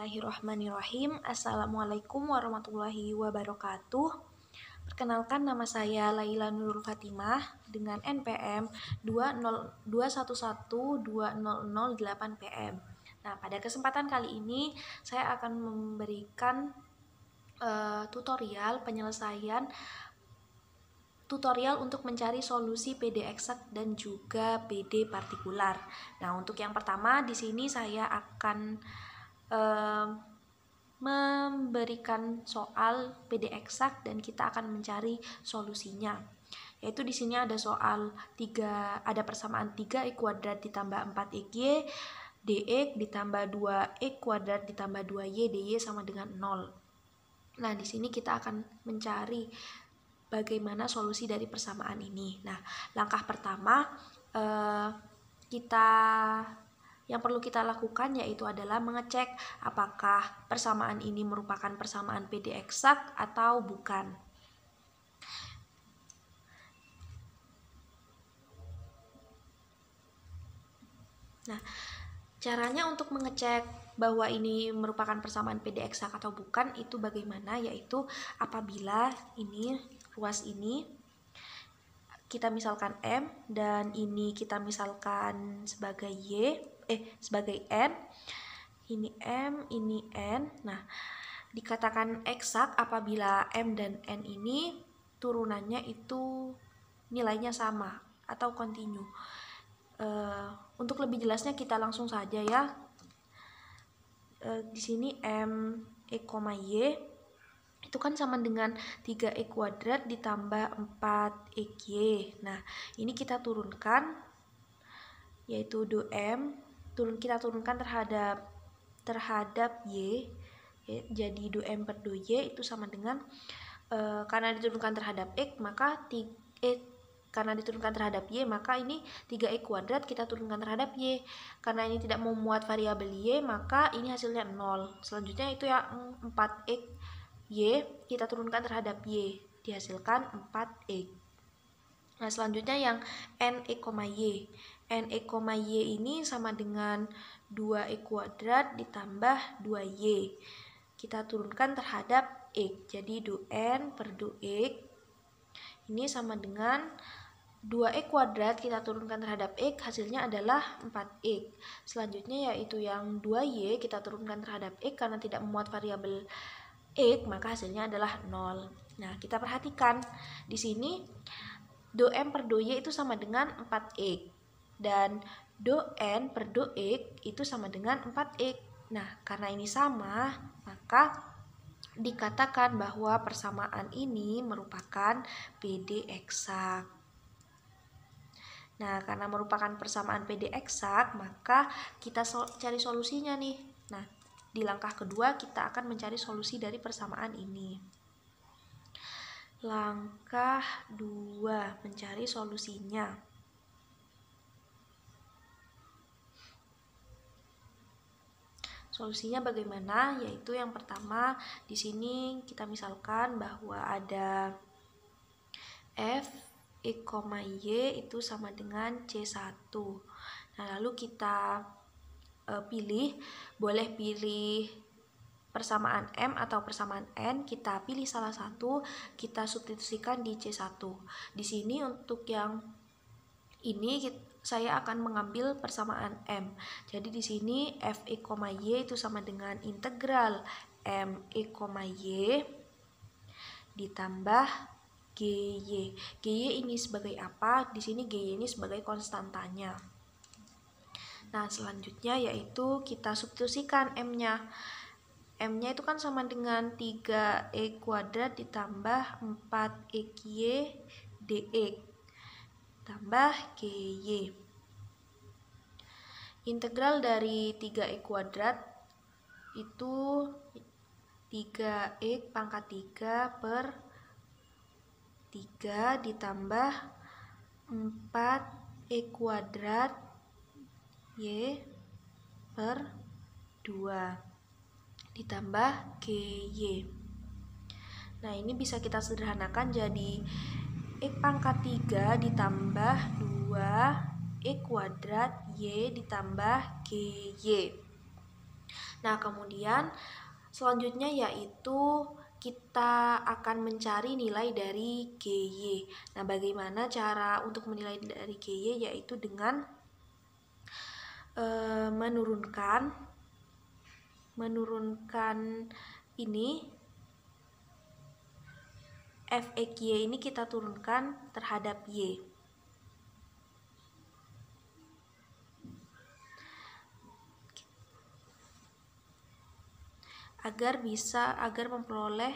Bismillahirrahmanirrahim. Assalamualaikum warahmatullahi wabarakatuh. Perkenalkan, nama saya Laila Nurul Fatimah dengan NPM 201120008 Nah, pada kesempatan kali ini saya akan memberikan tutorial untuk mencari solusi PD eksak dan juga PD partikular. Nah, untuk yang pertama di sini saya akan memberikan soal PD eksak dan kita akan mencari solusinya. Yaitu di sini ada ada persamaan 3x kuadrat ditambah 4xy dx ditambah 2x kuadrat ditambah 2y dy sama dengan 0. Nah, di sini kita akan mencari bagaimana solusi dari persamaan ini. Nah, langkah pertama yang perlu kita lakukan yaitu adalah mengecek apakah persamaan ini merupakan persamaan PD eksak atau bukan. Nah, caranya untuk mengecek bahwa ini merupakan persamaan PD eksak atau bukan itu bagaimana, yaitu apabila ini ruas ini kita misalkan M dan ini kita misalkan sebagai sebagai N, ini M, ini N. Nah, dikatakan eksak apabila M dan N ini turunannya itu nilainya sama atau kontinu. Untuk lebih jelasnya kita langsung saja ya. Di sini M E, Y itu kan sama dengan 3x kuadrat ditambah 4xy. Nah, ini kita turunkan yaitu M kita turunkan terhadap y, jadi M per y itu sama dengan karena diturunkan terhadap x maka karena diturunkan terhadap y maka ini 3x kuadrat kita turunkan terhadap y. Karena ini tidak memuat variabel y maka ini hasilnya 0. Selanjutnya itu yang 4x y kita turunkan terhadap y, dihasilkan 4x. Nah, selanjutnya yang N E, Y. N E, Y ini sama dengan 2x kuadrat ditambah 2y. Kita turunkan terhadap x, jadi 2n per 2x ini sama dengan 2x kuadrat kita turunkan terhadap x, hasilnya adalah 4x. Selanjutnya yaitu yang 2y kita turunkan terhadap x, karena tidak memuat variabel x maka hasilnya adalah 0. Nah, kita perhatikan di sini 2m per 2y itu sama dengan 4x dan 2n per 2x itu sama dengan 4x. Nah, karena ini sama maka dikatakan bahwa persamaan ini merupakan PD eksak. Nah, karena merupakan persamaan PD eksak maka kita cari solusinya nih. Nah, di langkah kedua kita akan mencari solusi dari persamaan ini. Langkah 2, mencari solusinya. Solusinya bagaimana? Yaitu yang pertama di sini kita misalkan bahwa ada F E, Y itu sama dengan C1. Nah, lalu kita boleh pilih persamaan M atau persamaan N, kita pilih salah satu, kita substitusikan di C1. Di sini untuk yang ini saya akan mengambil persamaan M. Jadi di sini F E, Y itu sama dengan integral M E, Y ditambah GY. GY ini sebagai apa? Di sini GY ini sebagai konstantanya. Nah, selanjutnya yaitu kita substitusikan M-nya. M-nya itu kan sama dengan 3x kuadrat ditambah 4xy dx tambah gy. Integral dari 3x kuadrat itu 3x pangkat 3 per 3 ditambah 4x kuadrat y per 2 ditambah gy. Nah, ini bisa kita sederhanakan jadi x pangkat 3 ditambah 2 x kuadrat y ditambah gy. Nah, kemudian selanjutnya yaitu kita akan mencari nilai dari GY. Nah, bagaimana cara untuk menilai dari GY? Yaitu dengan menurunkan ini fxy ini kita turunkan terhadap y. Agar memperoleh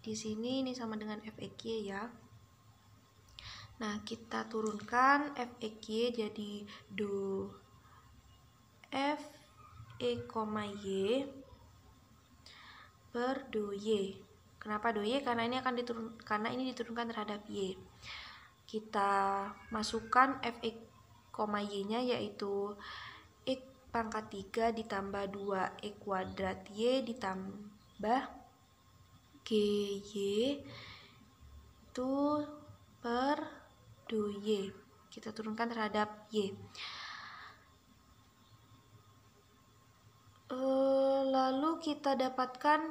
di sini ini sama dengan fxy ya. Nah, kita turunkan fxy jadi do f e, y per do y. Kenapa do y? Karena ini diturunkan terhadap y. Kita masukkan f e, y-nya yaitu x pangkat 3 ditambah 2 e kuadrat y ditambah gy itu per do y. Kita turunkan terhadap y. Lalu kita dapatkan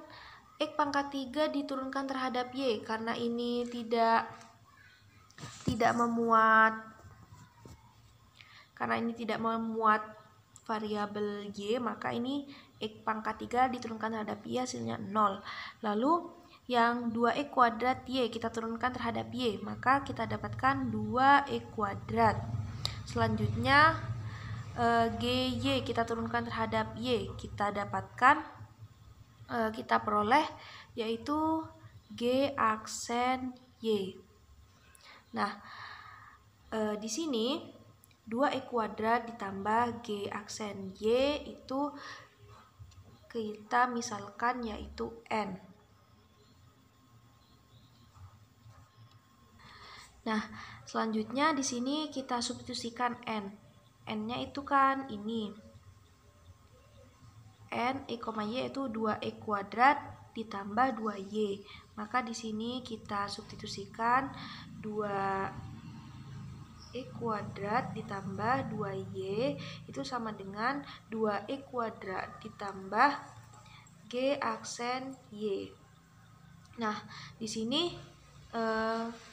x pangkat 3 diturunkan terhadap y. Karena ini tidak memuat variabel y, maka ini x pangkat 3 diturunkan terhadap y hasilnya 0. Lalu yang 2e kuadrat y kita turunkan terhadap y, maka kita dapatkan 2e kuadrat. Selanjutnya gy kita turunkan terhadap y, kita dapatkan kita peroleh yaitu g aksen y. Nah, di sini 2e kuadrat ditambah g aksen y itu kita misalkan yaitu n. Nah, selanjutnya di sini kita substitusikan n. N-nya itu kan ini. N e, y itu 2e kuadrat ditambah 2y. Maka di sini kita substitusikan 2e kuadrat ditambah 2y itu sama dengan 2e kuadrat ditambah g aksen y. Nah, di sini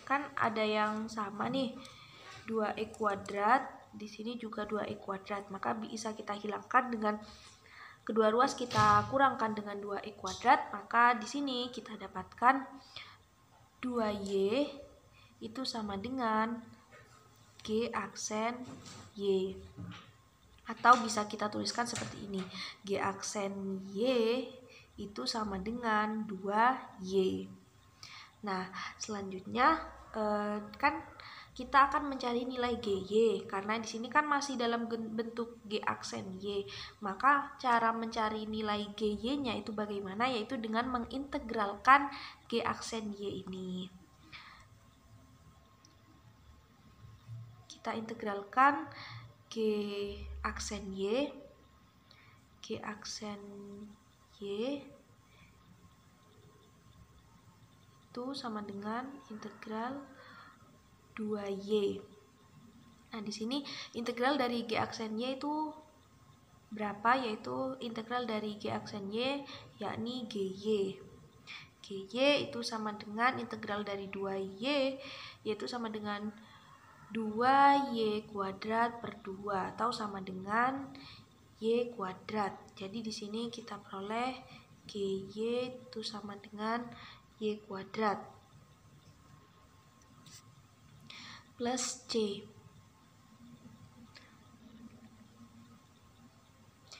kan ada yang sama nih, 2e kuadrat, di sini juga 2e kuadrat, maka bisa kita hilangkan dengan kedua ruas kita kurangkan dengan 2e kuadrat, maka di sini kita dapatkan 2y itu sama dengan g aksen y. Atau bisa kita tuliskan seperti ini, g aksen y itu sama dengan 2y. Nah, selanjutnya kan kita akan mencari nilai gy, karena di sini kan masih dalam bentuk g aksen y. Maka cara mencari nilai gy-nya itu bagaimana? Yaitu dengan mengintegralkan g aksen y ini. Kita integralkan g aksen y itu sama dengan integral 2y. Nah, di sini integral dari g aksen y itu berapa? Yaitu integral dari g aksen y yakni gy. Gy itu sama dengan integral dari 2y yaitu sama dengan 2y kuadrat per 2 atau sama dengan y kuadrat. Jadi di sini kita peroleh gy itu sama dengan y kuadrat plus c.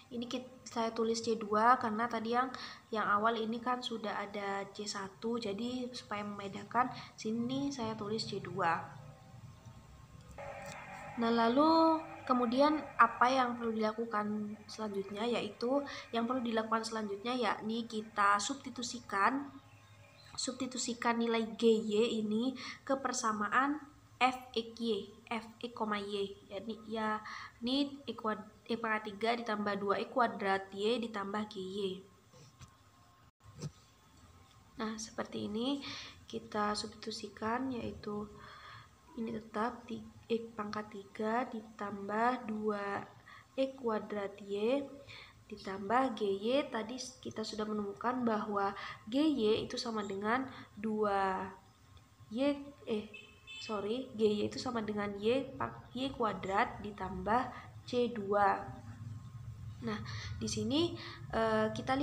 Ini saya tulis C2 karena tadi yang awal ini kan sudah ada C1, jadi supaya membedakan sini saya tulis C2. Nah, lalu kemudian apa yang perlu dilakukan selanjutnya? Yaitu yang perlu dilakukan selanjutnya yakni kita substitusikan nilai gy ini ke persamaan fxy, yakni e pangkat 3 ditambah 2e kuadrat y ditambah gy. Nah, seperti ini kita substitusikan, yaitu ini tetap X pangkat 3 ditambah 2X kuadrat Y ditambah GY. Tadi kita sudah menemukan bahwa GY itu sama dengan GY itu sama dengan Y kuadrat ditambah C2. Nah, di sini kita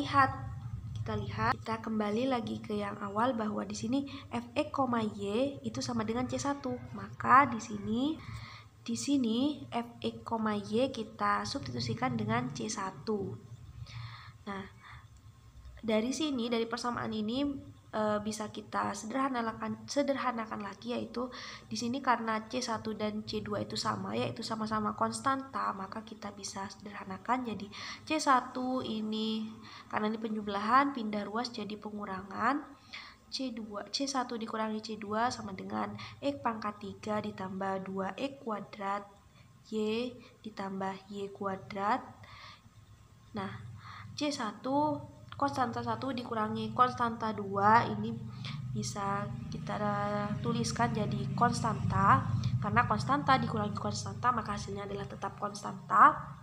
kembali lagi ke yang awal bahwa di sini fx, y itu sama dengan C1. Maka di sini fx, y kita substitusikan dengan C1. Nah, dari persamaan ini bisa kita sederhanakan lagi, yaitu di sini karena C1 dan C2 itu sama, yaitu sama-sama konstanta, maka kita bisa sederhanakan jadi C1 ini karena ini penjumlahan pindah ruas jadi pengurangan. C1 dikurangi C2 sama dengan X pangkat 3 ditambah 2X kuadrat Y ditambah Y kuadrat. Nah, C1 konstanta 1 dikurangi konstanta 2, ini bisa kita tuliskan jadi konstanta. Karena konstanta dikurangi konstanta, maka hasilnya adalah tetap konstanta.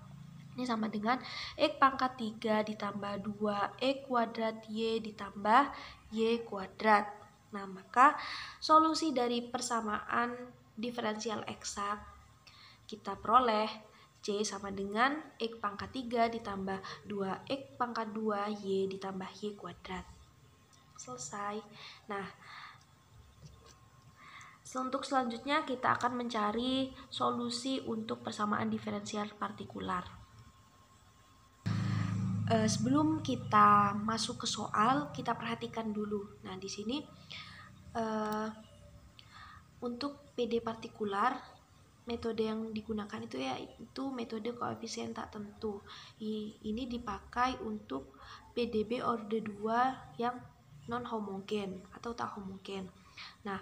Ini sama dengan X pangkat 3 ditambah 2X kuadrat Y ditambah Y kuadrat. Nah, maka solusi dari persamaan diferensial eksak kita peroleh C sama dengan X pangkat 3 ditambah 2X pangkat 2 Y ditambah Y kuadrat. Selesai. Nah, untuk selanjutnya kita akan mencari solusi untuk persamaan diferensial partikular. Sebelum kita masuk ke soal, kita perhatikan dulu. Nah, di sini untuk PD partikular, metode yang digunakan itu yaitu metode koefisien tak tentu. Ini dipakai untuk PDB orde 2 yang non homogen atau tak homogen. Nah,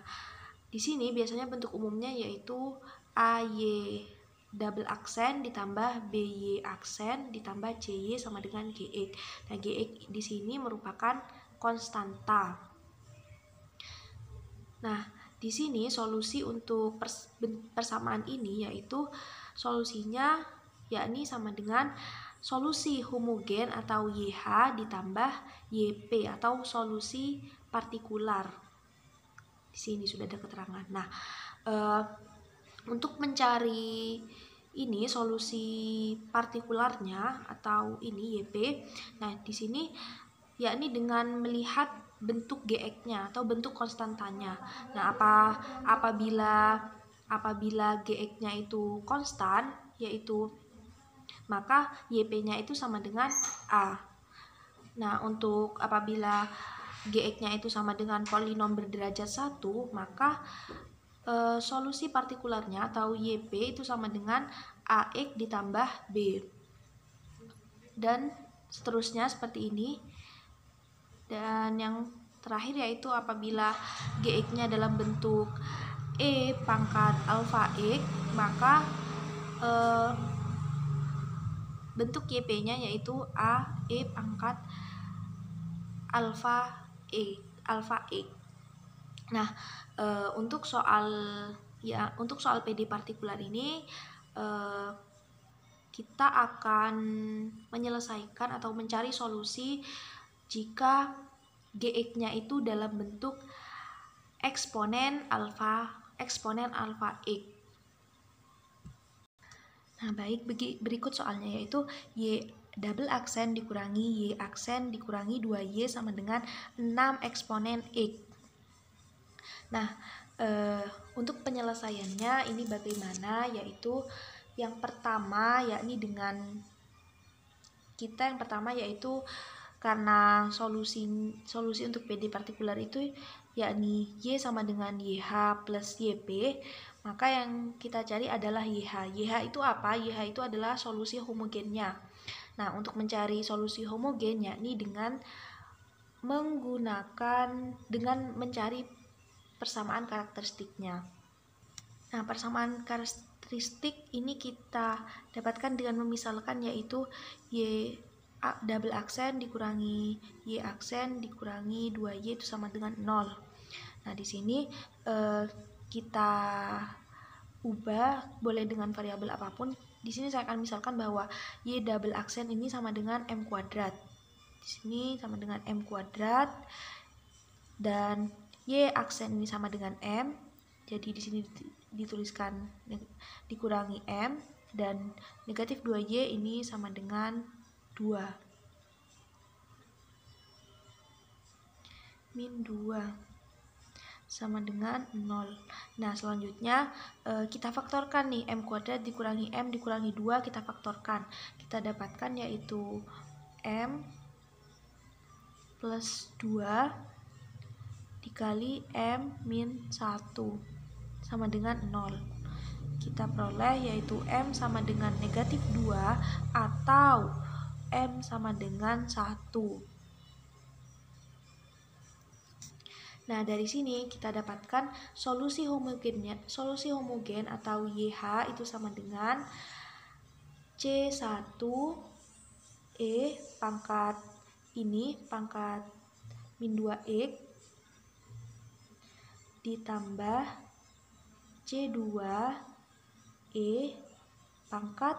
di sini biasanya bentuk umumnya yaitu AY double aksen ditambah BY aksen ditambah CY sama dengan GX. Nah, GX di sini merupakan konstanta. Nah, di sini solusi untuk persamaan ini yaitu solusinya yakni sama dengan solusi homogen atau YH ditambah YP atau solusi partikular. Di sini sudah ada keterangan. Nah, untuk mencari ini solusi partikularnya atau ini YP. Nah, di sini yakni dengan melihat bentuk GX-nya atau bentuk konstantanya. Nah, apabila GX-nya itu konstan, yaitu maka YP-nya itu sama dengan A. Nah, untuk apabila GX-nya itu sama dengan polinom berderajat 1, maka solusi partikularnya atau YP itu sama dengan AX ditambah B. Dan seterusnya seperti ini. Dan yang terakhir yaitu apabila GX-nya dalam bentuk E pangkat alfa X, maka bentuk YP-nya yaitu AE pangkat alfa X. Nah, untuk soal PD partikular ini kita akan menyelesaikan atau mencari solusi jika GX-nya itu dalam bentuk eksponen alfa X. Nah, baik, berikut soalnya yaitu Y double aksen dikurangi Y aksen dikurangi 2Y sama dengan 6 eksponen X. Nah, untuk penyelesaiannya ini bagaimana, yaitu yang pertama yaitu karena solusi untuk PD partikular itu yakni Y sama dengan YH plus YP, maka yang kita cari adalah YH. YH itu apa? YH itu adalah solusi homogennya. Nah, untuk mencari solusi homogen yakni dengan mencari persamaan karakteristiknya. Nah, persamaan karakteristik ini kita dapatkan dengan memisalkan, yaitu Y double aksen dikurangi Y aksen dikurangi 2Y itu sama dengan 0. Nah, di sini kita ubah boleh dengan variabel apapun. Di sini saya akan misalkan bahwa Y double aksen ini sama dengan M kuadrat. Di sini sama dengan M kuadrat dan Y aksen ini sama dengan M. Jadi di sini dituliskan dikurangi M dan negatif 2Y ini sama dengan 2. Min 2 sama dengan 0. Nah, selanjutnya kita faktorkan nih, M kuadrat dikurangi M dikurangi 2 kita faktorkan. Kita dapatkan yaitu M plus 2 dikali M min 1 sama dengan 0. Kita peroleh yaitu M sama dengan negatif 2 atau M sama dengan 1. Nah, dari sini kita dapatkan solusi homogen atau YH itu sama dengan C1E pangkat ini pangkat min 2X ditambah C2E pangkat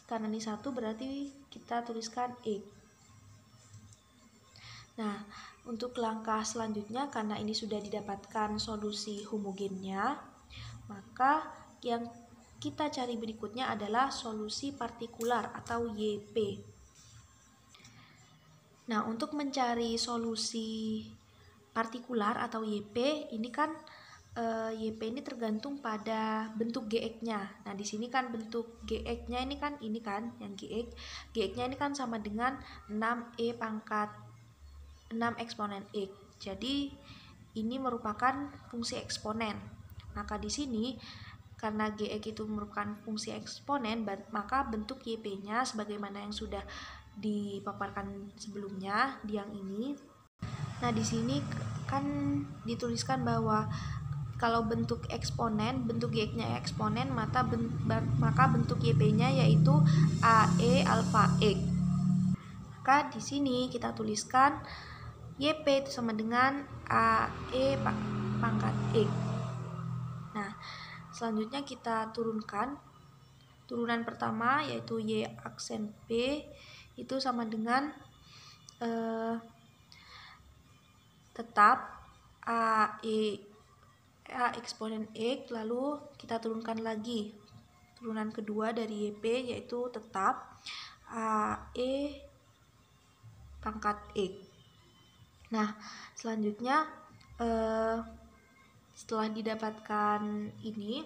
karena ini 1 berarti kita tuliskan X. Nah, untuk langkah selanjutnya karena ini sudah didapatkan solusi homogennya, maka yang kita cari berikutnya adalah solusi partikular atau YP. Nah, untuk mencari solusi partikular atau YP, ini kan YP ini tergantung pada bentuk GX-nya. Nah, di sini kan bentuk GX-nya ini kan yang GX-nya ini kan sama dengan 6E pangkat 6 eksponen X. Jadi ini merupakan fungsi eksponen. Maka di sini karena GX itu merupakan fungsi eksponen, maka bentuk YP-nya sebagaimana yang sudah dipaparkan sebelumnya di yang ini. Nah, di sini kan dituliskan bahwa kalau bentuk eksponen, bentuk GX-nya eksponen, maka bentuk YP-nya yaitu AE alfa X. Maka di sini kita tuliskan YP itu sama dengan AE pangkat X. Nah, selanjutnya kita turunkan. Turunan pertama yaitu Y aksen P itu sama dengan tetap A eksponen X, lalu kita turunkan lagi. Turunan kedua dari YP yaitu tetap AE pangkat X. Nah, selanjutnya setelah didapatkan ini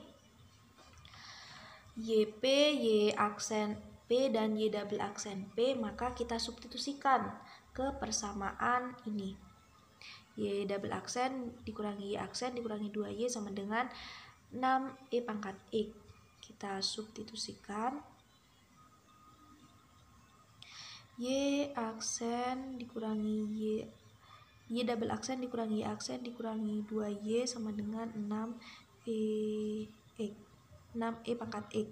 YP, Y aksen P dan Y double aksen P, maka kita substitusikan ke persamaan ini. Y double aksen dikurangi Y aksen dikurangi 2Y sama dengan 6E pangkat X. Kita substitusikan Y aksen dikurangi Y double aksen dikurangi Y aksen dikurangi 2Y sama dengan 6E pangkat X.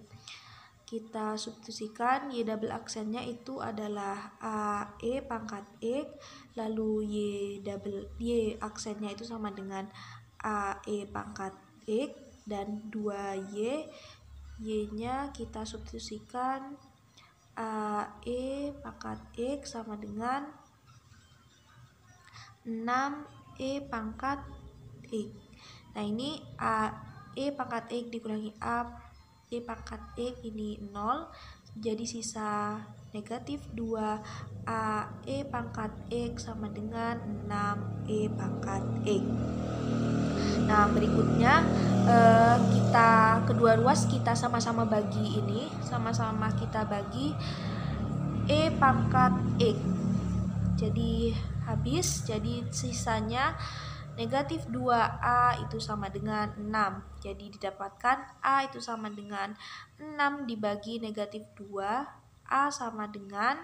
Kita substitusikan Y double aksennya itu adalah AE pangkat X, lalu Y aksennya itu sama dengan AE pangkat X dan 2Y, Y-nya kita substitusikan AE pangkat X sama dengan 6E pangkat X. Nah, ini AE pangkat X dikurangi AE pangkat X ini 0, jadi sisa negatif 2 AE pangkat X sama dengan 6E pangkat X. Nah, berikutnya kita kedua ruas kita sama-sama bagi ini, sama-sama kita bagi E pangkat X. Jadi habis, jadi sisanya negatif 2A itu sama dengan 6. Jadi didapatkan A itu sama dengan 6 dibagi negatif 2, A sama dengan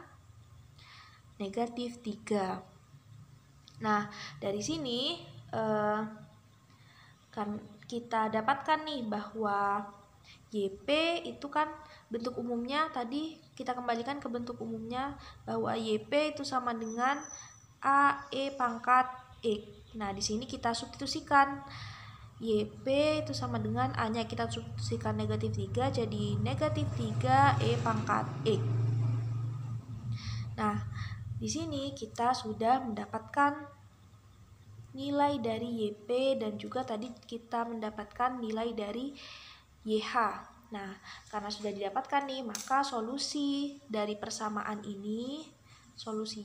negatif 3. Nah, dari sini kan kita dapatkan nih bahwa YP itu kan bentuk umumnya tadi kita kembalikan ke bentuk umumnya bahwa YP itu sama dengan AE pangkat X. Nah, di sini kita substitusikan YP itu sama dengan A-nya kita substitusikan negatif 3 jadi negatif 3E pangkat X. Nah, di sini kita sudah mendapatkan nilai dari YP dan juga tadi kita mendapatkan nilai dari YH. Nah, karena sudah didapatkan nih, maka solusi dari persamaan ini, solusi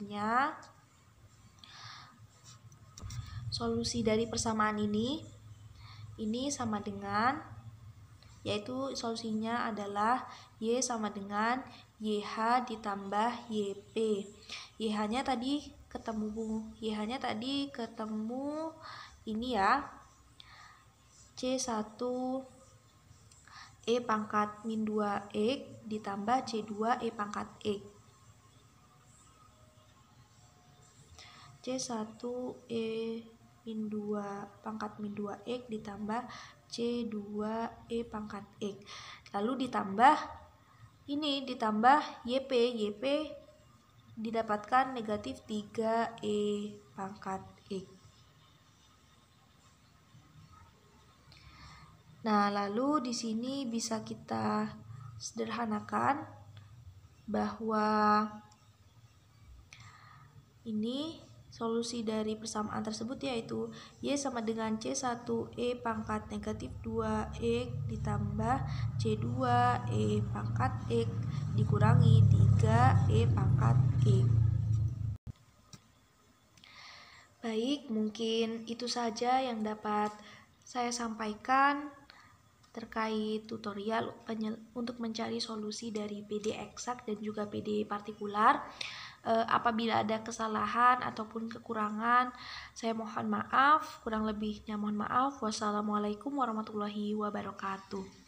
dari persamaan ini sama dengan, yaitu solusinya adalah Y sama dengan YH ditambah YP. YH-nya tadi ketemu ini ya, C1 E pangkat min 2X ditambah C2 E pangkat X. C1 E min 2 pangkat min 2X ditambah C2 E pangkat X. Lalu ditambah YP. YP didapatkan negatif 3E pangkat X. Nah, lalu di sini bisa kita sederhanakan bahwa ini solusi dari persamaan tersebut yaitu Y sama dengan C1E pangkat negatif 2X ditambah C2E pangkat X dikurangi 3E pangkat X. Baik, mungkin itu saja yang dapat saya sampaikan terkait tutorial untuk mencari solusi dari PD eksak dan juga PD partikular. Apabila ada kesalahan ataupun kekurangan, saya mohon maaf. Kurang lebihnya mohon maaf. Wassalamualaikum warahmatullahi wabarakatuh.